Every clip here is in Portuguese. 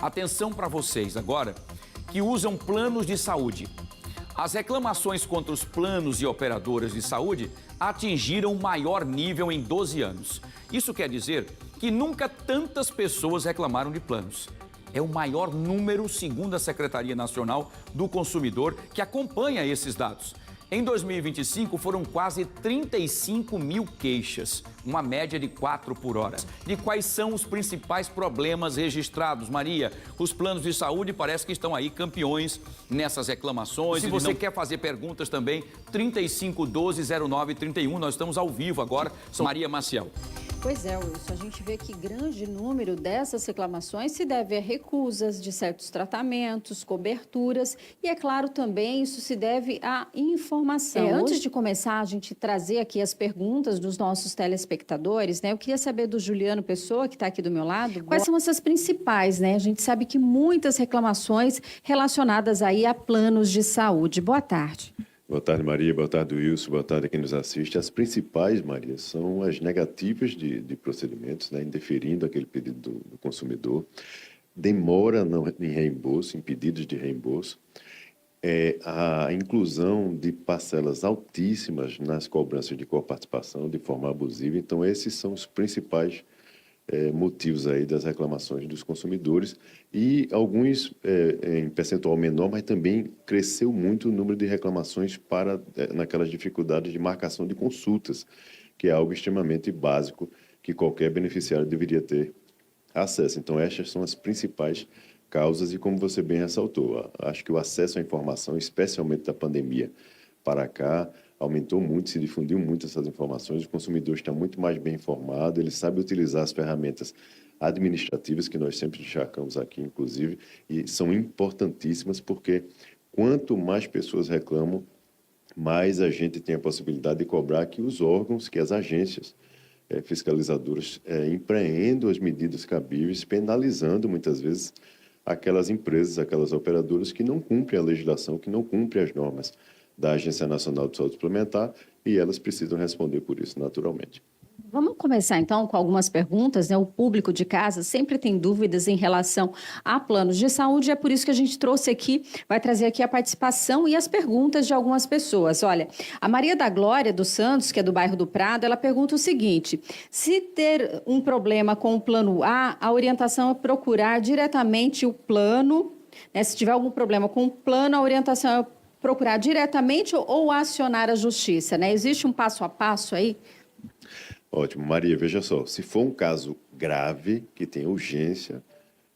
Atenção para vocês agora que usam planos de saúde. As reclamações contra os planos e operadoras de saúde atingiram o maior nível em 12 anos. Isso quer dizer que nunca tantas pessoas reclamaram de planos. É o maior número, segundo a Secretaria Nacional do Consumidor, que acompanha esses dados. Em 2025, foram quase 35 mil queixas, uma média de 4 por hora. E quais são os principais problemas registrados, Maria? Os planos de saúde parece que estão aí campeões nessas reclamações. Se você quer fazer perguntas também, 3512-0931, nós estamos ao vivo agora. Sou Maria Maciel. Pois é, Wilson, a gente vê que grande número dessas reclamações se deve a recusas de certos tratamentos, coberturas e, é claro, também isso se deve à informação. Antes de começar a gente trazer aqui as perguntas dos nossos telespectadores, né, eu queria saber do Juliano Pessoa, que está aqui do meu lado, quais são essas principais, né? A gente sabe que muitas reclamações relacionadas aí a planos de saúde. Boa tarde. Boa tarde, Maria. Boa tarde, Wilson. Boa tarde a quem nos assiste. As principais, Maria, são as negativas de procedimentos, né, indeferindo aquele pedido do consumidor, demora em reembolso, em pedidos de reembolso, a inclusão de parcelas altíssimas nas cobranças de coparticipação de forma abusiva. Então, esses são os principais motivos aí das reclamações dos consumidores e alguns em percentual menor, mas também cresceu muito o número de reclamações naquelas dificuldades de marcação de consultas, que é algo extremamente básico que qualquer beneficiário deveria ter acesso. Então, estas são as principais causas e, como você bem ressaltou, acho que o acesso à informação, especialmente da pandemia para cá, aumentou muito, se difundiu muito essas informações, o consumidor está muito mais bem informado, ele sabe utilizar as ferramentas administrativas, que nós sempre destacamos aqui, inclusive, e são importantíssimas porque quanto mais pessoas reclamam, mais a gente tem a possibilidade de cobrar que os órgãos, que as agências fiscalizadoras empreendam as medidas cabíveis, penalizando muitas vezes aquelas empresas, aquelas operadoras que não cumprem a legislação, que não cumprem as normas da Agência Nacional de Saúde Suplementar, e elas precisam responder por isso, naturalmente. Vamos começar, então, com algumas perguntas, né? O público de casa sempre tem dúvidas em relação a planos de saúde, é por isso que a gente trouxe aqui, vai trazer aqui a participação e as perguntas de algumas pessoas. Olha, a Maria da Glória dos Santos, que é do bairro do Prado, ela pergunta o seguinte: se ter um problema com o plano A, a orientação é procurar diretamente o plano, né? Se tiver algum problema com o plano, a orientação é procurar diretamente ou acionar a justiça, né? Existe um passo a passo aí? Ótimo. Maria, veja só, se for um caso grave, que tem urgência,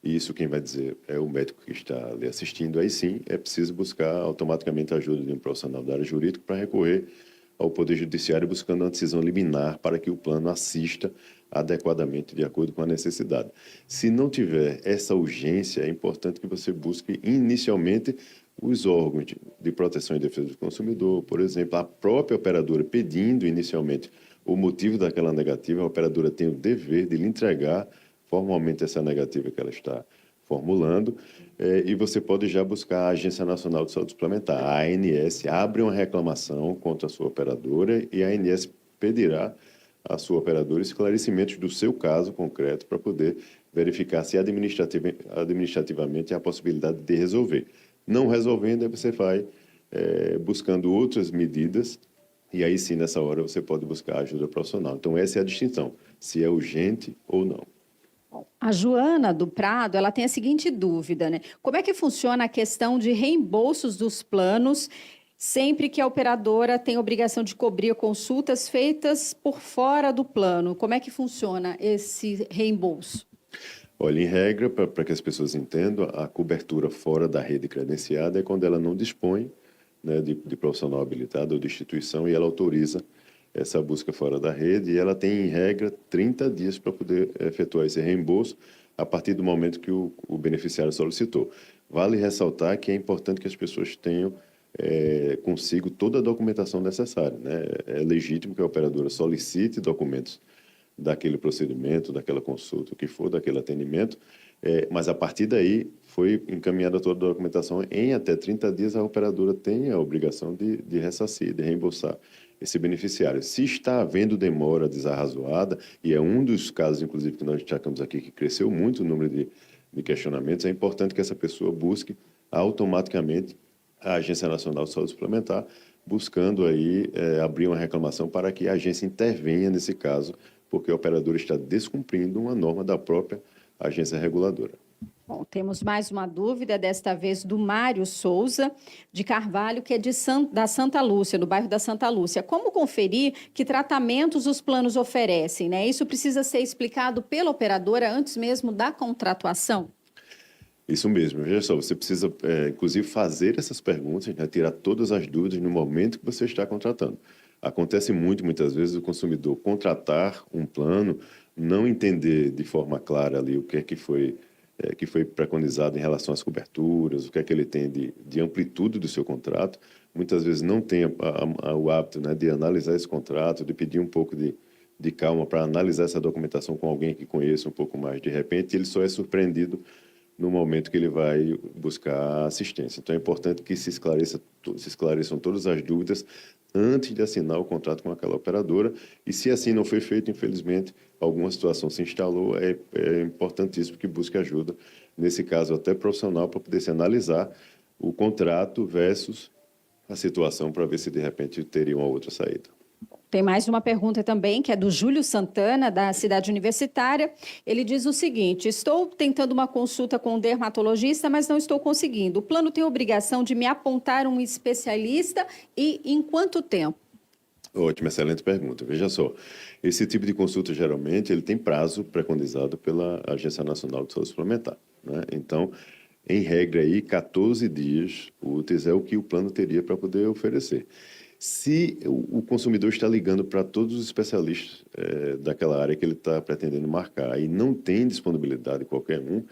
e isso quem vai dizer é o médico que está ali assistindo, aí sim é preciso buscar automaticamente a ajuda de um profissional da área jurídica para recorrer ao Poder Judiciário buscando uma decisão liminar para que o plano assista adequadamente de acordo com a necessidade. Se não tiver essa urgência, é importante que você busque inicialmente os órgãos de proteção e defesa do consumidor, por exemplo, a própria operadora pedindo inicialmente o motivo daquela negativa, a operadora tem o dever de lhe entregar formalmente essa negativa que ela está formulando, e você pode já buscar a Agência Nacional de Saúde Suplementar, a ANS, abre uma reclamação contra a sua operadora e a ANS pedirá à sua operadora esclarecimentos do seu caso concreto para poder verificar se administrativamente há a possibilidade de resolver. Não resolvendo, aí você vai buscando outras medidas e aí sim, nessa hora, você pode buscar ajuda profissional. Então, essa é a distinção, se é urgente ou não. A Joana do Prado, ela tem a seguinte dúvida, né? Como é que funciona a questão de reembolsos dos planos sempre que a operadora tem obrigação de cobrir consultas feitas por fora do plano? Como é que funciona esse reembolso? Olha, em regra, para que as pessoas entendam, a cobertura fora da rede credenciada é quando ela não dispõe, né, de profissional habilitado ou de instituição e ela autoriza essa busca fora da rede e ela tem, em regra, 30 dias para poder efetuar esse reembolso a partir do momento que o beneficiário solicitou. Vale ressaltar que é importante que as pessoas tenham consigo toda a documentação necessária, né? É legítimo que a operadora solicite documentos daquele procedimento, daquela consulta, o que for, daquele atendimento, mas a partir daí foi encaminhada toda a documentação. Em até 30 dias, a operadora tem a obrigação de ressarcir, de reembolsar esse beneficiário. Se está havendo demora desarrazoada, e é um dos casos, inclusive, que nós destacamos aqui, que cresceu muito o número de questionamentos, é importante que essa pessoa busque automaticamente a Agência Nacional de Saúde Suplementar, buscando aí abrir uma reclamação para que a agência intervenha nesse caso, porque o operador está descumprindo uma norma da própria agência reguladora. Bom, temos mais uma dúvida, desta vez do Mário Souza de Carvalho, que é da Santa Lúcia, do bairro da Santa Lúcia. Como conferir que tratamentos os planos oferecem, né? Isso precisa ser explicado pela operadora antes mesmo da contratuação? Isso mesmo. Veja só, você precisa, inclusive, fazer essas perguntas, né, tirar todas as dúvidas no momento que você está contratando. Acontece muitas vezes, o consumidor contratar um plano, não entender de forma clara ali o que é que foi preconizado em relação às coberturas, o que é que ele tem de amplitude do seu contrato. Muitas vezes não tem o hábito, né, de analisar esse contrato, de pedir um pouco de calma para analisar essa documentação com alguém que conheça um pouco mais. De repente, ele só é surpreendido no momento que ele vai buscar assistência. Então, é importante que se esclareçam todas as dúvidas antes de assinar o contrato com aquela operadora. E se assim não foi feito, infelizmente, alguma situação se instalou, é importantíssimo que busque ajuda, nesse caso até profissional, para poder se analisar o contrato versus a situação, para ver se de repente teria uma outra saída. Tem mais uma pergunta também, que é do Júlio Santana, da Cidade Universitária. Ele diz o seguinte: estou tentando uma consulta com um dermatologista, mas não estou conseguindo. O plano tem a obrigação de me apontar um especialista e em quanto tempo? Ótima, excelente pergunta. Veja só, esse tipo de consulta, geralmente, ele tem prazo preconizado pela Agência Nacional de Saúde Suplementar, né? Então, em regra, aí, 14 dias úteis é o que o plano teria para poder oferecer. Se o consumidor está ligando para todos os especialistas daquela área que ele está pretendendo marcar e não tem disponibilidade de qualquer um,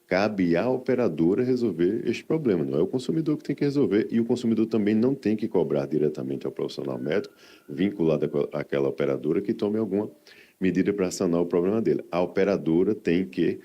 cabe à operadora resolver este problema. Não é o consumidor que tem que resolver, e o consumidor também não tem que cobrar diretamente ao profissional médico vinculado àquela operadora que tome alguma medida para sanar o problema dele. A operadora tem que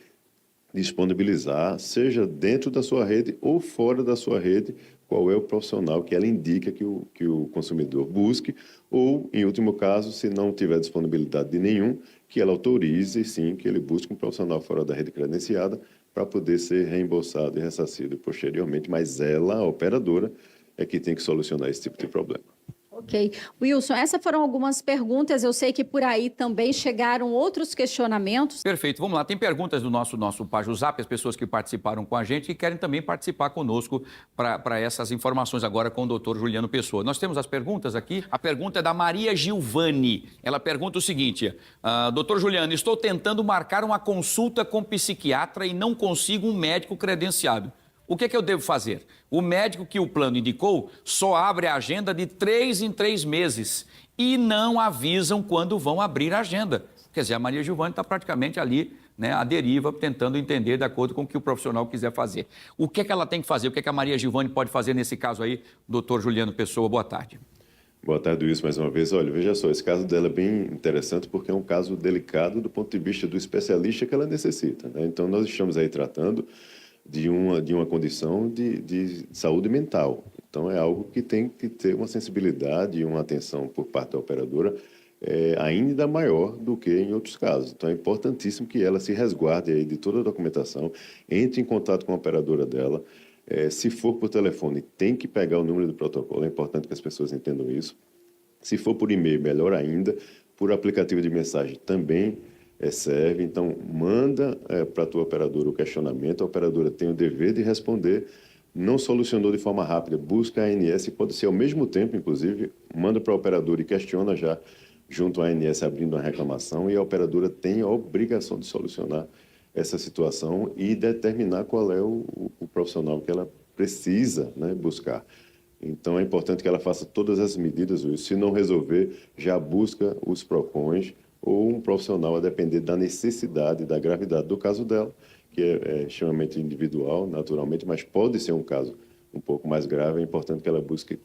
disponibilizar, seja dentro da sua rede ou fora da sua rede, qual é o profissional que ela indica que o consumidor busque, ou, em último caso, se não tiver disponibilidade de nenhum, que ela autorize, sim, que ele busque um profissional fora da rede credenciada para poder ser reembolsado e ressarcido posteriormente, mas ela, a operadora, é que tem que solucionar esse tipo de problema. Ok. Wilson, essas foram algumas perguntas. Eu sei que por aí também chegaram outros questionamentos. Perfeito. Vamos lá. Tem perguntas do nosso PajoZap, as pessoas que participaram com a gente e querem também participar conosco para essas informações agora com o doutor Juliano Pessoa. Nós temos as perguntas aqui. A pergunta é da Maria Gilvani. Ela pergunta o seguinte: doutor Juliano, estou tentando marcar uma consulta com psiquiatra e não consigo um médico credenciado. O que eu devo fazer? O médico que o plano indicou só abre a agenda de 3 em 3 meses e não avisam quando vão abrir a agenda. Quer dizer, a Maria Gilvani está praticamente ali, né, à deriva, tentando entender de acordo com o que o profissional quiser fazer. O que ela tem que fazer? O que a Maria Gilvani pode fazer nesse caso aí? Doutor Juliano Pessoa, boa tarde. Boa tarde, Wilson, mais uma vez. Olha, veja só, esse caso dela é bem interessante porque é um caso delicado do ponto de vista do especialista que ela necessita, né? Então, nós estamos aí tratando de uma condição de saúde mental. Então, é algo que tem que ter uma sensibilidade e uma atenção por parte da operadora ainda maior do que em outros casos. Então, é importantíssimo que ela se resguarde aí de toda a documentação, entre em contato com a operadora dela. Se for por telefone, tem que pegar o número do protocolo, é importante que as pessoas entendam isso. Se for por e-mail, melhor ainda. Por aplicativo de mensagem também serve. Então, manda para a tua operadora o questionamento, a operadora tem o dever de responder. Não solucionou de forma rápida, busca a ANS, pode ser ao mesmo tempo, inclusive, manda para a operadora e questiona já junto à ANS, abrindo uma reclamação, e a operadora tem a obrigação de solucionar essa situação e determinar qual é o profissional que ela precisa, né, buscar. Então, é importante que ela faça todas as medidas. Se não resolver, já busca os PROCONs ou um profissional, a depender da necessidade, da gravidade do caso dela, que é extremamente individual, naturalmente, mas pode ser um caso um pouco mais grave. É importante que ela busque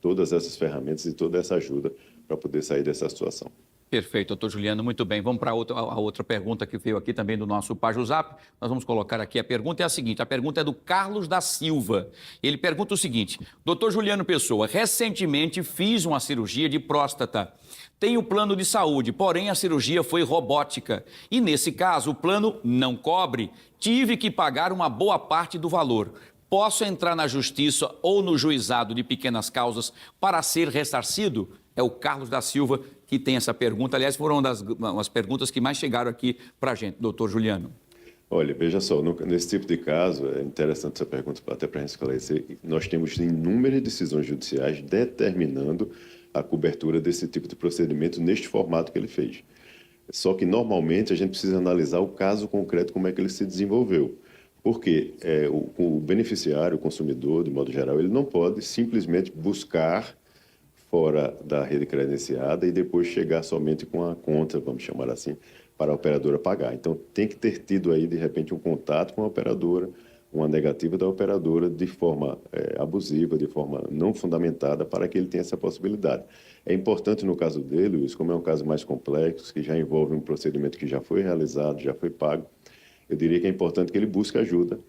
todas essas ferramentas e toda essa ajuda para poder sair dessa situação. Perfeito, doutor Juliano, muito bem. Vamos para a outra pergunta que veio aqui também do nosso PajoZap. Nós vamos colocar aqui a pergunta, é a seguinte, a pergunta é do Carlos da Silva. Ele pergunta o seguinte: doutor Juliano Pessoa, recentemente fiz uma cirurgia de próstata. Tenho plano de saúde, porém a cirurgia foi robótica. E nesse caso, o plano não cobre. Tive que pagar uma boa parte do valor. Posso entrar na justiça ou no juizado de pequenas causas para ser ressarcido? É o Carlos da Silva que tem essa pergunta. Aliás, foram umas perguntas que mais chegaram aqui para a gente, doutor Juliano. Olha, veja só, nesse tipo de caso, é interessante essa pergunta até para a gente esclarecer, nós temos inúmeras decisões judiciais determinando a cobertura desse tipo de procedimento neste formato que ele fez. Só que, normalmente, a gente precisa analisar o caso concreto, como é que ele se desenvolveu. Porque o beneficiário, o consumidor, de modo geral, ele não pode simplesmente buscar fora da rede credenciada e depois chegar somente com a conta, vamos chamar assim, para a operadora pagar. Então, tem que ter tido aí, de repente, um contato com a operadora, uma negativa da operadora de forma abusiva, de forma não fundamentada, para que ele tenha essa possibilidade. É importante no caso dele, Luiz, como é um caso mais complexo, que já envolve um procedimento que já foi realizado, já foi pago, eu diria que é importante que ele busque ajuda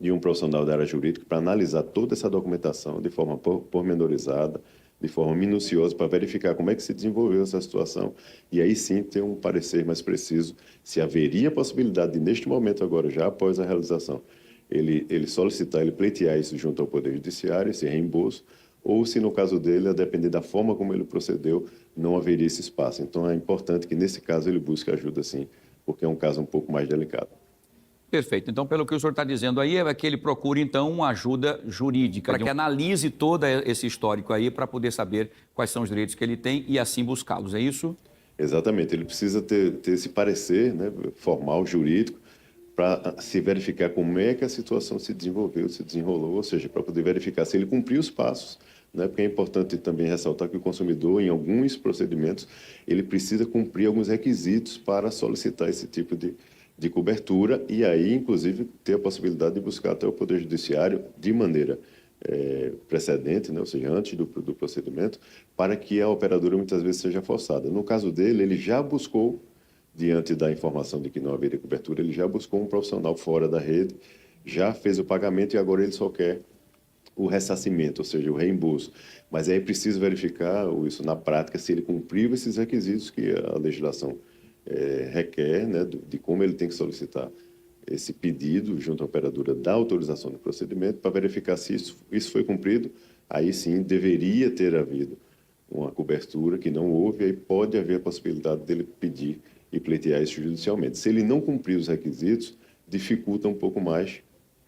de um profissional da área jurídica para analisar toda essa documentação de forma pormenorizada, de forma minuciosa, para verificar como é que se desenvolveu essa situação e aí sim ter um parecer mais preciso se haveria possibilidade de, neste momento agora, já após a realização, ele solicitar, ele pleitear isso junto ao Poder Judiciário, esse reembolso, ou se no caso dele, a depender da forma como ele procedeu, não haveria esse espaço. Então é importante que nesse caso ele busque ajuda sim, porque é um caso um pouco mais delicado. Perfeito. Então, pelo que o senhor está dizendo aí, é que ele procure, então, uma ajuda jurídica, para que analise todo esse histórico aí, para poder saber quais são os direitos que ele tem e assim buscá-los, é isso? Exatamente. Ele precisa ter esse parecer, né, formal, jurídico, para se verificar como é que a situação se desenvolveu, se desenrolou, ou seja, para poder verificar se ele cumpriu os passos, né, porque é importante também ressaltar que o consumidor, em alguns procedimentos, ele precisa cumprir alguns requisitos para solicitar esse tipo de cobertura e aí, inclusive, ter a possibilidade de buscar até o Poder Judiciário de maneira precedente, né, ou seja, antes do procedimento, para que a operadora muitas vezes seja forçada. No caso dele, ele já buscou, diante da informação de que não haveria cobertura, ele já buscou um profissional fora da rede, já fez o pagamento e agora ele só quer o ressarcimento, ou seja, o reembolso. Mas aí é preciso verificar isso na prática, se ele cumpriu esses requisitos que a legislação requer, né, de como ele tem que solicitar esse pedido junto à operadora da autorização do procedimento para verificar se isso foi cumprido. Aí sim deveria ter havido uma cobertura que não houve, aí pode haver a possibilidade dele pedir e pleitear isso judicialmente. Se ele não cumprir os requisitos, dificulta um pouco mais,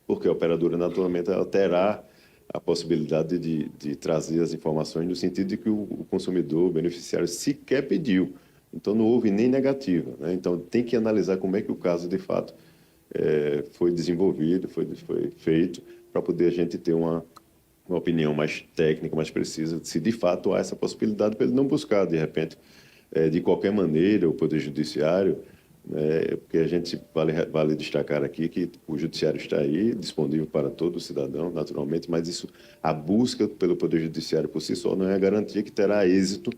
porque a operadora naturalmente ela terá a possibilidade de trazer as informações no sentido de que o consumidor, o beneficiário, sequer pediu. Então, não houve nem negativa, né? Então, tem que analisar como é que o caso, de fato, foi desenvolvido, foi feito, para poder a gente ter uma opinião mais técnica, mais precisa, se de fato há essa possibilidade para ele não buscar, de repente, de qualquer maneira, o Poder Judiciário, né? Porque a gente vale destacar aqui que o Judiciário está aí, disponível para todo cidadão, naturalmente, mas a busca pelo Poder Judiciário por si só não é a garantia que terá êxito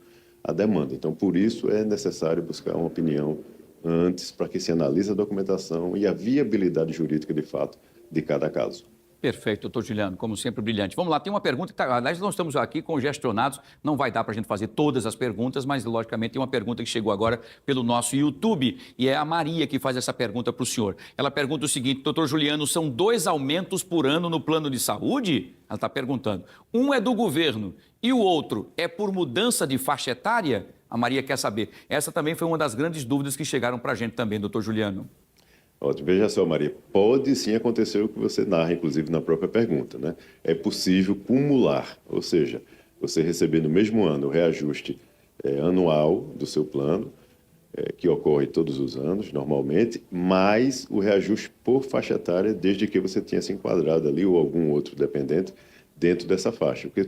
a demanda. Então, por isso, é necessário buscar uma opinião antes para que se analise a documentação e a viabilidade jurídica, de fato, de cada caso. Perfeito, doutor Juliano, como sempre, brilhante. Vamos lá, tem uma pergunta que, aliás, nós estamos aqui congestionados, não vai dar para a gente fazer todas as perguntas, mas, logicamente, tem uma pergunta que chegou agora pelo nosso YouTube, e é a Maria que faz essa pergunta para o senhor. Ela pergunta o seguinte: doutor Juliano, são 2 aumentos por ano no plano de saúde? Ela está perguntando. Um é do governo e o outro é por mudança de faixa etária? A Maria quer saber. Essa também foi uma das grandes dúvidas que chegaram para a gente também, doutor Juliano. Ótimo. Veja só, Maria, pode sim acontecer o que você narra, inclusive na própria pergunta, né? É possível cumular, ou seja, você receber no mesmo ano o reajuste anual do seu plano, que ocorre todos os anos, normalmente, mais o reajuste por faixa etária, desde que você tenha se enquadrado ali ou algum outro dependente dentro dessa faixa. O que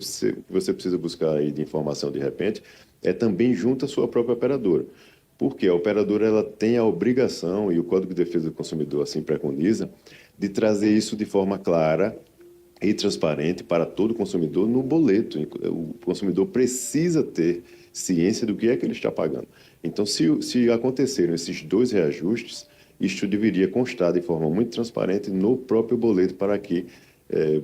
você precisa buscar aí de informação, de repente, é também junto à sua própria operadora. Porque a operadora ela tem a obrigação, e o Código de Defesa do Consumidor assim preconiza, de trazer isso de forma clara e transparente para todo consumidor no boleto. O consumidor precisa ter ciência do que é que ele está pagando. Então, se acontecerem esses 2 reajustes, isto deveria constar de forma muito transparente no próprio boleto para que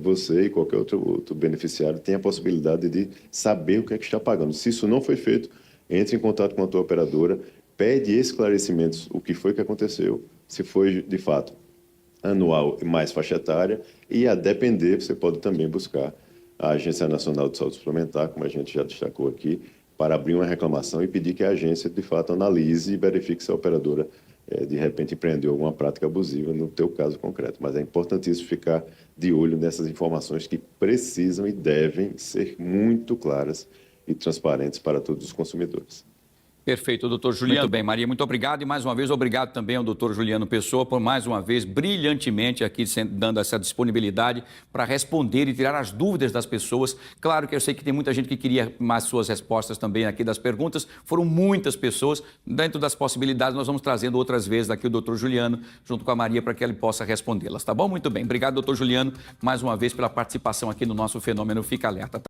você e qualquer outro beneficiário tenha a possibilidade de saber o que é que está pagando. Se isso não foi feito, entre em contato com a tua operadora, pede esclarecimentos, o que foi que aconteceu, se foi de fato anual e mais faixa etária, e a depender, você pode também buscar a Agência Nacional de Saúde Suplementar, como a gente já destacou aqui, para abrir uma reclamação e pedir que a agência, de fato, analise e verifique se a operadora, de repente, empreendeu alguma prática abusiva no teu caso concreto. Mas é importantíssimo ficar de olho nessas informações que precisam e devem ser muito claras e transparentes para todos os consumidores. Perfeito, doutor Juliano. Muito bem, Maria, muito obrigado. E mais uma vez, obrigado também ao doutor Juliano Pessoa por mais uma vez, brilhantemente aqui dando essa disponibilidade para responder e tirar as dúvidas das pessoas. Claro que eu sei que tem muita gente que queria mais suas respostas também aqui das perguntas. Foram muitas pessoas. Dentro das possibilidades, nós vamos trazendo outras vezes aqui o doutor Juliano junto com a Maria para que ele possa respondê-las, tá bom? Muito bem. Obrigado, doutor Juliano, mais uma vez pela participação aqui no nosso Fenômeno Fica Alerta.